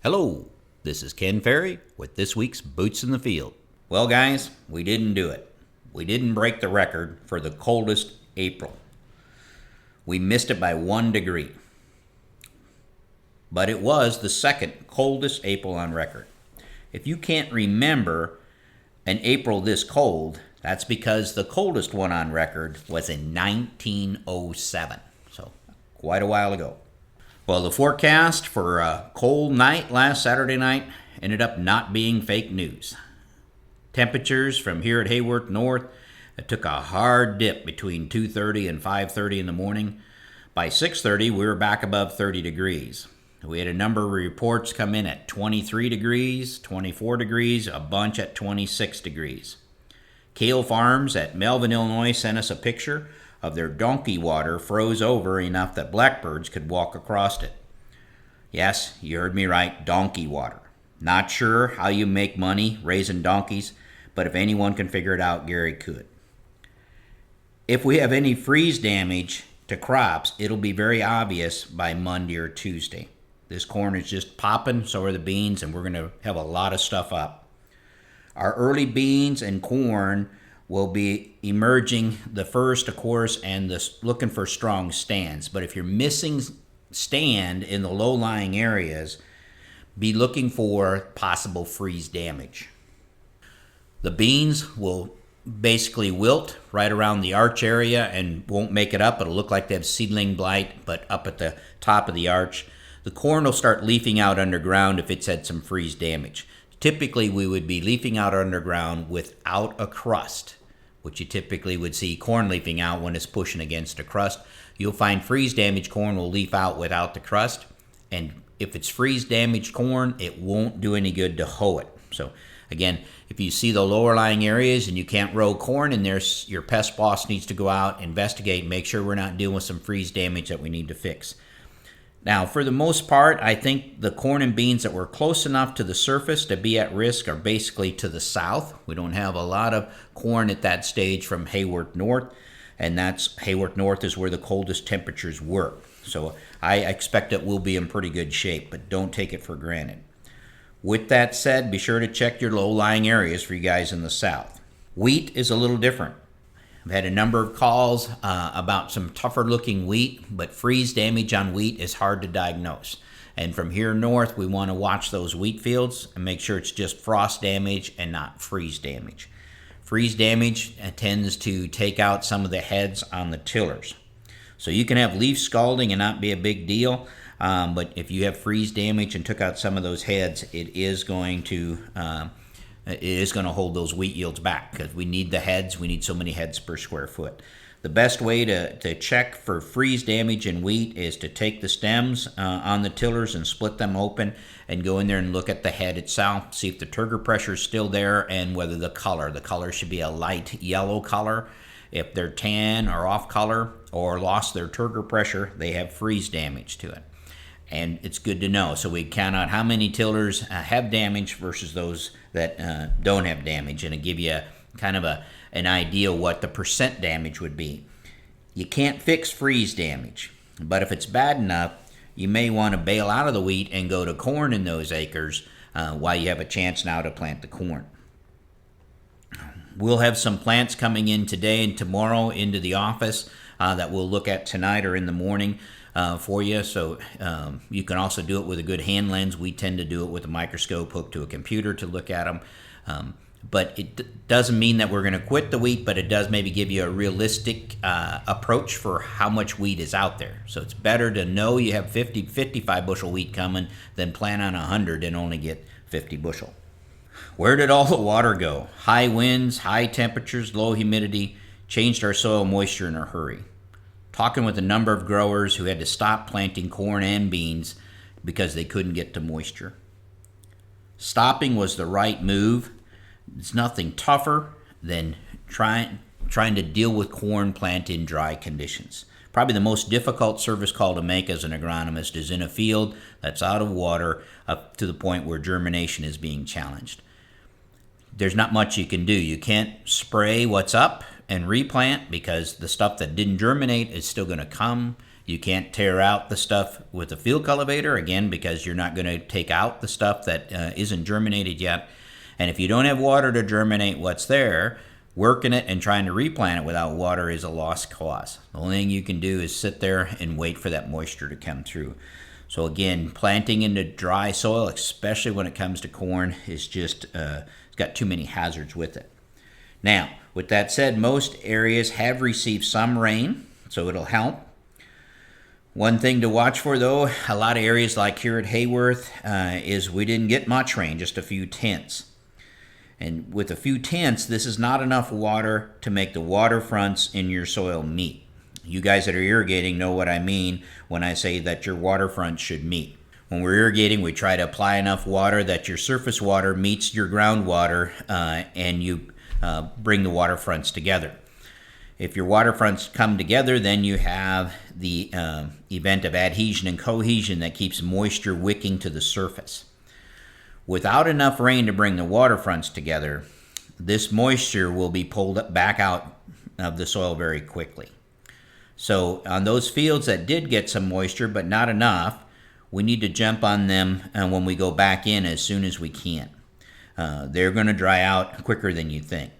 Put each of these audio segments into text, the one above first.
Hello, this is Ken Ferry with this week's Boots in the Field. Well, guys, we didn't do it. We didn't break the record for the coldest April. We missed it by 1 degree. But it was the second coldest April on record. If you can't remember an April this cold, that's because the coldest one on record was in 1907. So, quite a while ago. Well, the forecast for a cold night last Saturday night ended up not being fake news. Temperatures from here at Hayworth North took a hard dip between 2:30 and 5:30 in the morning. By 6:30, we were back above 30 degrees. We had a number of reports come in at 23 degrees, 24 degrees, a bunch at 26 degrees. Kale Farms at Melvin, Illinois sent us a picture of their donkey water froze over enough that blackbirds could walk across it. Yes, you heard me right, donkey water. Not sure how you make money raising donkeys, but if anyone can figure it out, Gary could. If we have any freeze damage to crops, it'll be very obvious by Monday or Tuesday. This corn is just popping, so are the beans, and we're going to have a lot of stuff up. Our early beans and corn will be emerging the first, of course, and looking for strong stands. But if you're missing stand in the low-lying areas, be looking for possible freeze damage. The beans will basically wilt right around the arch area and won't make it up. It'll look like they have seedling blight, but up at the top of the arch. The corn will start leafing out underground if it's had some freeze damage. Typically, we would be leafing out underground without a crust, which you typically would see corn leafing out when it's pushing against a crust. You'll find freeze-damaged corn will leaf out without the crust, and if it's freeze-damaged corn, it won't do any good to hoe it. So, again, if you see the lower-lying areas and you can't row corn and your pest boss needs to go out, investigate, and make sure we're not dealing with some freeze damage that we need to fix. Now, for the most part, I think the corn and beans that were close enough to the surface to be at risk are basically to the south. We don't have a lot of corn at that stage from Hayworth North, and Hayworth North is where the coldest temperatures were. So I expect it will be in pretty good shape, but don't take it for granted. With that said, be sure to check your low-lying areas for you guys in the south. Wheat is a little different. I've had a number of calls about some tougher-looking wheat, but freeze damage on wheat is hard to diagnose. And from here north, we want to watch those wheat fields and make sure it's just frost damage and not freeze damage. Freeze damage tends to take out some of the heads on the tillers. So you can have leaf scalding and not be a big deal, but if you have freeze damage and took out some of those heads, it is going to hold those wheat yields back because we need the heads. We need so many heads per square foot. The best way to check for freeze damage in wheat is to take the stems on the tillers and split them open and go in there and look at the head itself, see if the turgor pressure is still there and whether the color should be a light yellow color. If they're tan or off color or lost their turgor pressure, they have freeze damage to it. And it's good to know. So we count out how many tillers have damage versus those that don't have damage, and it give you kind of an idea what the percent damage would be. You can't fix freeze damage, but if it's bad enough, you may want to bail out of the wheat and go to corn in those acres while you have a chance now to plant the corn. We'll have some plants coming in today and tomorrow into the office that we'll look at tonight or in the morning for you. So you can also do it with a good hand lens. We tend to do it with a microscope hooked to a computer to look at them. But it doesn't mean that we're going to quit the wheat, but it does maybe give you a realistic approach for how much wheat is out there. So it's better to know you have 55 bushel wheat coming than plan on 100 and only get 50 bushel. Where did all the water go? High winds, high temperatures, low humidity changed our soil moisture in a hurry. Talking with a number of growers who had to stop planting corn and beans because they couldn't get to moisture. Stopping was the right move. It's nothing tougher than trying to deal with corn plant in dry conditions. Probably the most difficult service call to make as an agronomist is in a field that's out of water up to the point where germination is being challenged. There's not much you can do. You can't spray what's up and replant because the stuff that didn't germinate is still going to come. You can't tear out the stuff with a field cultivator, again, because you're not going to take out the stuff that isn't germinated yet. And if you don't have water to germinate what's there, working it and trying to replant it without water is a lost cause. The only thing you can do is sit there and wait for that moisture to come through. So again, planting into dry soil, especially when it comes to corn, is just it's got too many hazards with it. Now, with that said, most areas have received some rain, so it'll help. One thing to watch for, though, a lot of areas like here at Hayworth, is we didn't get much rain, just a few tenths. And with a few tenths, this is not enough water to make the waterfronts in your soil meet. You guys that are irrigating know what I mean when I say that your waterfront should meet. When we're irrigating, we try to apply enough water that your surface water meets your groundwater, and you bring the waterfronts together. If your waterfronts come together, then you have the event of adhesion and cohesion that keeps moisture wicking to the surface. Without enough rain to bring the waterfronts together, this moisture will be pulled back out of the soil very quickly. So on those fields that did get some moisture but not enough, we need to jump on them when we go back in as soon as we can. They're going to dry out quicker than you think.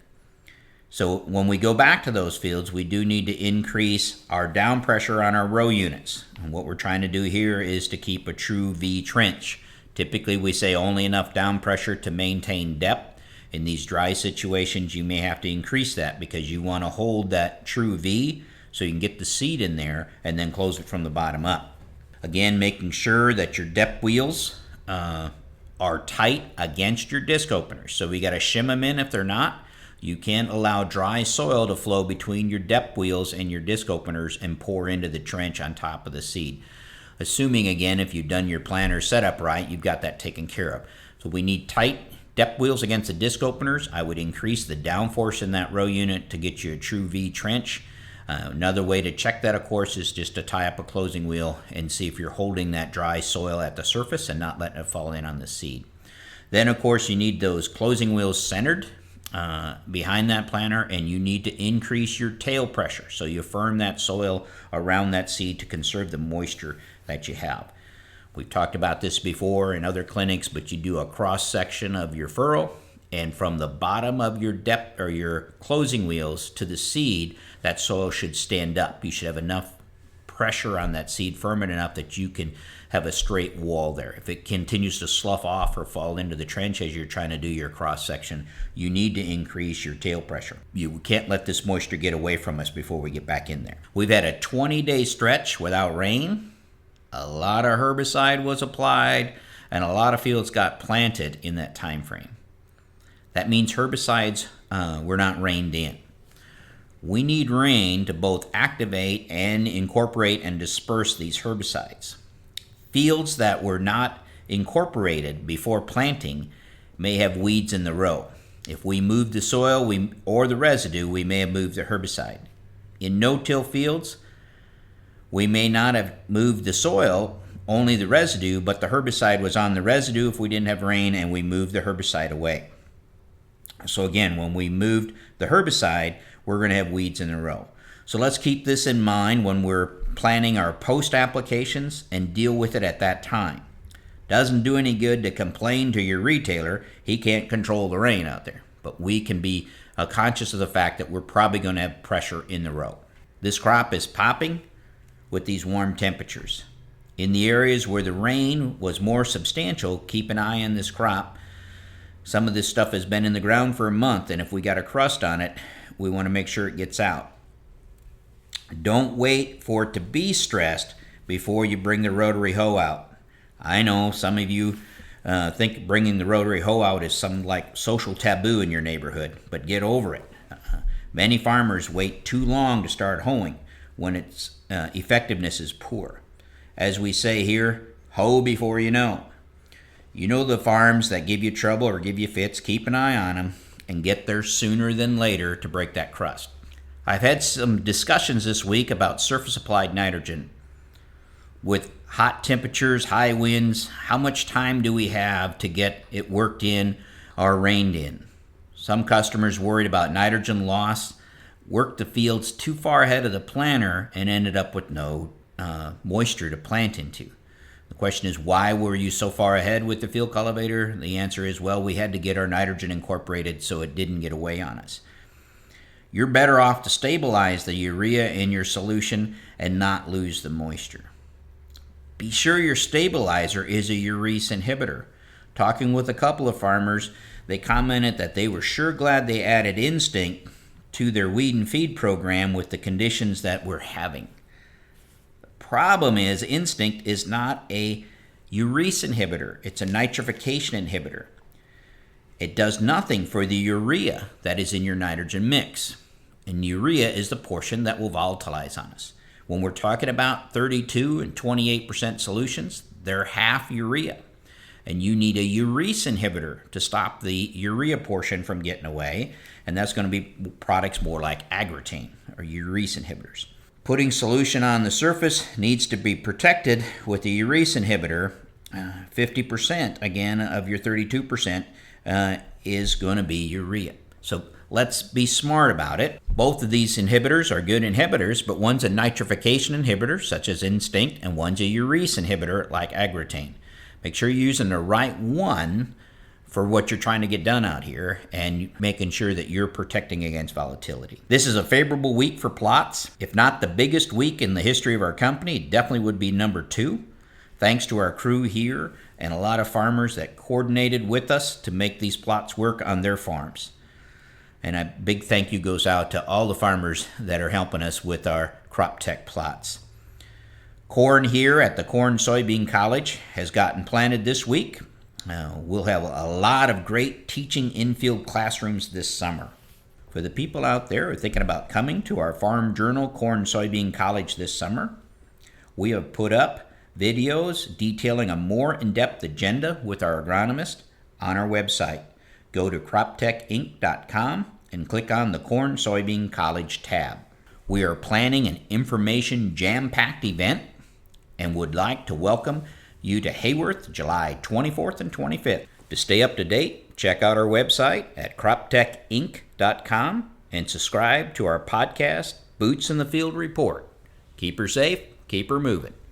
So when we go back to those fields, we do need to increase our down pressure on our row units. And what we're trying to do here is to keep a true V trench. Typically, we say only enough down pressure to maintain depth. In these dry situations, you may have to increase that because you want to hold that true V so you can get the seed in there and then close it from the bottom up. Again, making sure that your depth wheels are tight against your disc openers. So we got to shim them in if they're not. You can't allow dry soil to flow between your depth wheels and your disc openers and pour into the trench on top of the seed. Assuming, again, if you've done your planter setup right, you've got that taken care of. So we need tight depth wheels against the disc openers. I would increase the downforce in that row unit to get you a true V trench. Another way to check that, of course, is just to tie up a closing wheel and see if you're holding that dry soil at the surface and not letting it fall in on the seed. Then, of course, you need those closing wheels centered behind that planter, and you need to increase your tail pressure so you firm that soil around that seed to conserve the moisture that you have. We've talked about this before in other clinics, but you do a cross section of your furrow, and from the bottom of your depth or your closing wheels to the seed, that soil should stand up. You should have enough pressure on that seed, firm it enough that you can have a straight wall there. If it continues to slough off or fall into the trench as you're trying to do your cross section, you need to increase your tail pressure. You can't let this moisture get away from us before we get back in there. We've had a 20-day stretch without rain. A lot of herbicide was applied, and a lot of fields got planted in that time frame. That means herbicides were not reined in. We need rain to both activate and incorporate and disperse these herbicides. Fields that were not incorporated before planting may have weeds in the row. If we move the soil or the residue, we may have moved the herbicide. In no-till fields, we may not have moved the soil, only the residue, but the herbicide was on the residue if we didn't have rain and we moved the herbicide away. So again, when we moved the herbicide, we're going to have weeds in a row. So let's keep this in mind when we're planning our post applications and deal with it at that time. Doesn't do any good to complain to your retailer. He can't control the rain out there. But we can be conscious of the fact that we're probably going to have pressure in the row. This crop is popping with these warm temperatures. In the areas where the rain was more substantial, keep an eye on this crop. Some of this stuff has been in the ground for a month, and if we got a crust on it, we want to make sure it gets out. Don't wait for it to be stressed before you bring the rotary hoe out. I know some of you think bringing the rotary hoe out is some like social taboo in your neighborhood, but get over it. Many farmers wait too long to start hoeing when its effectiveness is poor. As we say here, hoe before you know. You know the farms that give you trouble or give you fits, keep an eye on them and get there sooner than later to break that crust. I've had some discussions this week about surface applied nitrogen. With hot temperatures, high winds, how much time do we have to get it worked in or rained in? Some customers worried about nitrogen loss, worked the fields too far ahead of the planter and ended up with no moisture to plant into. The question is, why were you so far ahead with the field cultivator? The answer is, well, we had to get our nitrogen incorporated so it didn't get away on us. You're better off to stabilize the urea in your solution and not lose the moisture. Be sure your stabilizer is a urease inhibitor. Talking with a couple of farmers, they commented that they were sure glad they added Instinct to their weed and feed program with the conditions that we're having. The problem is Instinct is not a urease inhibitor. It's a nitrification inhibitor. It does nothing for the urea that is in your nitrogen mix. And urea is the portion that will volatilize on us. When we're talking about 32 and 28% solutions, they're half urea. And you need a urease inhibitor to stop the urea portion from getting away. And that's going to be products more like Agritane or urease inhibitors. Putting solution on the surface needs to be protected with a urease inhibitor. 50% again of your 32% is going to be urea. So let's be smart about it. Both of these inhibitors are good inhibitors, but one's a nitrification inhibitor, such as Instinct, and one's a urease inhibitor, like Agritane. Make sure you're using the right one for what you're trying to get done out here and making sure that you're protecting against volatility. This is a favorable week for plots. If not the biggest week in the history of our company, it definitely would be number 2. Thanks to our crew here and a lot of farmers that coordinated with us to make these plots work on their farms. And a big thank you goes out to all the farmers that are helping us with our crop tech plots. Corn here at the Corn Soybean College has gotten planted this week. We'll have a lot of great teaching infield classrooms this summer. For the people out there who are thinking about coming to our Farm Journal Corn Soybean College this summer, we have put up videos detailing a more in-depth agenda with our agronomist on our website. Go to croptechinc.com and click on the Corn Soybean College tab. We are planning an information jam-packed event and would like to welcome you to Hayworth, July 24th and 25th. To stay up to date, check out our website at croptechinc.com and subscribe to our podcast, Boots in the Field Report. Keep her safe, keep her moving.